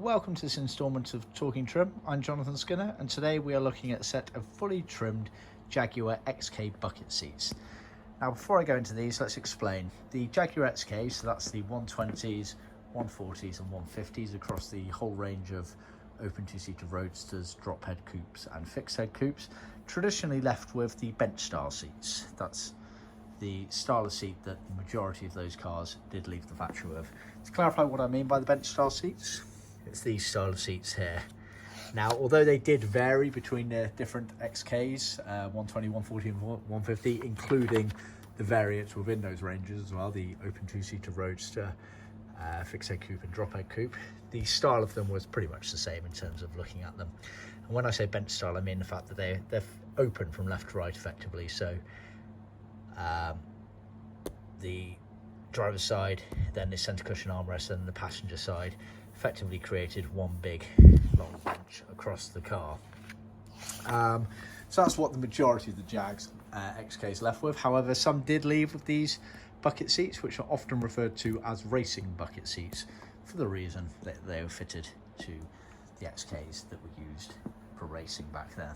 Welcome to this instalment of Talking Trim. I'm Jonathon Skinner, and today we are looking at a set of fully trimmed Jaguar XK bucket seats. Now, before I go into these, let's explain. The Jaguar XK, so that's the 120s, 140s and 150s across the whole range of open two-seater roadsters, drop head coupes and fixed head coupes, traditionally left with the bench style seats. That's the style of seat that the majority of those cars did leave the factory with. To clarify what I mean by the bench style seats, it's these style of seats here. Now, although they did vary between the different XKs, 120, 140 and 150, including the variants within those ranges as well, the open two-seater roadster, fixed head coupe and drop head coupe, the style of them was pretty much the same in terms of looking at them. And when I say bench style, I mean the fact that they're open from left to right effectively. So the driver's side, then the centre cushion armrest, and the passenger side effectively created one big long bench across the car. So that's what the majority of the Jags XK is left with. However, some did leave with these bucket seats, which are often referred to as racing bucket seats, for the reason that they were fitted to the XKs that were used for racing back then.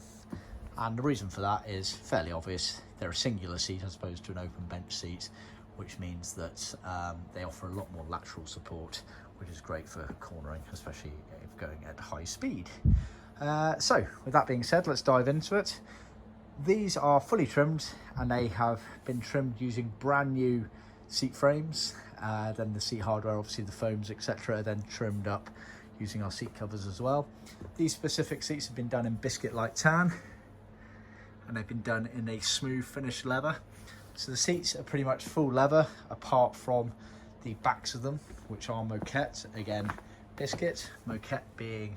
And the reason for that is fairly obvious. They're a singular seat as opposed to an open bench seat, which means that they offer a lot more lateral support, which is great for cornering, especially if going at high speed. So with that being said, let's dive into it. These are fully trimmed, and they have been trimmed using brand new seat frames. Then the seat hardware, obviously the foams, etc., then trimmed up using our seat covers as well. These specific seats have been done in biscuit light tan, and they've been done in a smooth finish leather. So the seats are pretty much full leather, apart from the backs of them, which are moquette, again biscuit, moquette being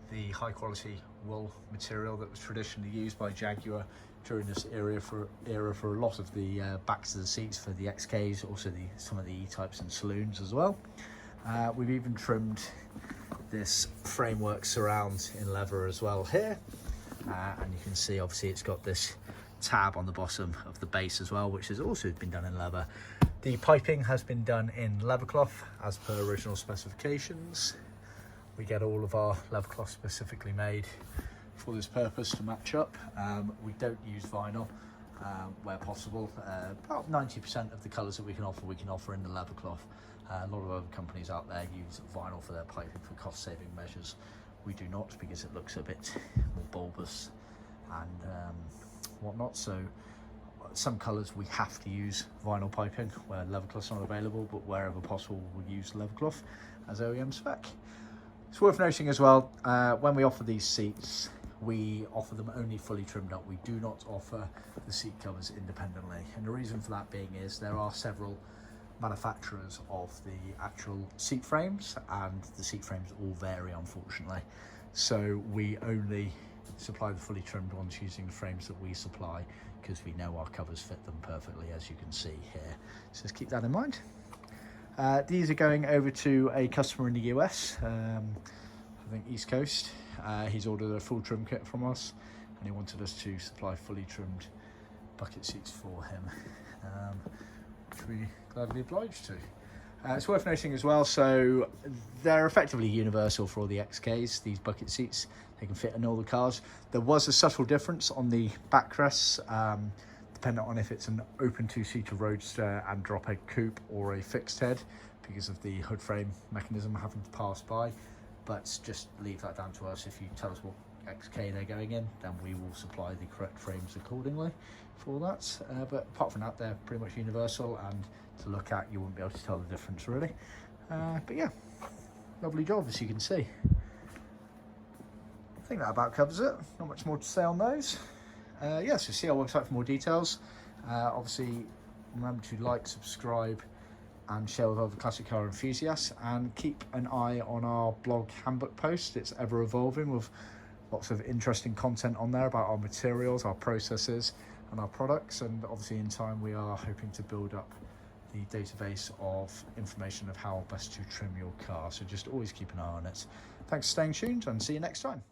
the high quality wool material that was traditionally used by Jaguar during this era for a lot of the backs of the seats for the XKs, also some of the E-types and saloons as well. We've even trimmed this framework surround in leather as well here, and you can see obviously it's got this tab on the bottom of the base as well, which has also been done in leather. The piping has been done in leather cloth as per original specifications. We get all of our leather cloth specifically made for this purpose to match up. We don't use vinyl where possible. About 90% of the colours that we can offer in the leather cloth. A lot of other companies out there use vinyl for their piping for cost saving measures. We do not, because it looks a bit more bulbous and whatnot. So some colours we have to use vinyl piping where leather cloth's not available, but wherever possible we'll use leather cloth as OEM spec. It's worth noting as well, when we offer these seats, we offer them only fully trimmed up. We do not offer the seat covers independently, and the reason for that being is there are several manufacturers of the actual seat frames, and the seat frames all vary, unfortunately. So we only supply the fully trimmed ones using the frames that we supply, because we know our covers fit them perfectly, as you can see here. So just keep that in mind. These are going over to a customer in the US, I think East Coast. He's ordered a full trim kit from us, and he wanted us to supply fully trimmed bucket seats for him, which we gladly obliged to. It's worth noting as well, so they're effectively universal for all the XKs, these bucket seats. They can fit in all the cars. There was a subtle difference on the backrests, depending on if it's an open two-seater roadster and drop head coupe or a fixed head, because of the hood frame mechanism having to pass by. But just leave that down to us. If you tell us what XK they're going in, then we will supply the correct frames accordingly for that. But apart from that, they're pretty much universal, and to look at, you wouldn't be able to tell the difference really. But yeah, lovely job, as you can see. I think that about covers it. Not much more to say on those. Yeah, so see our website for more details. Obviously, remember to like, subscribe and share with other classic car enthusiasts, and keep an eye on our blog handbook post. It's ever evolving with lots of interesting content on there about our materials, our processes and our products, and obviously in time we are hoping to build up the database of information of how best to trim your car. So just always keep an eye on it. Thanks for staying tuned, and see you next time.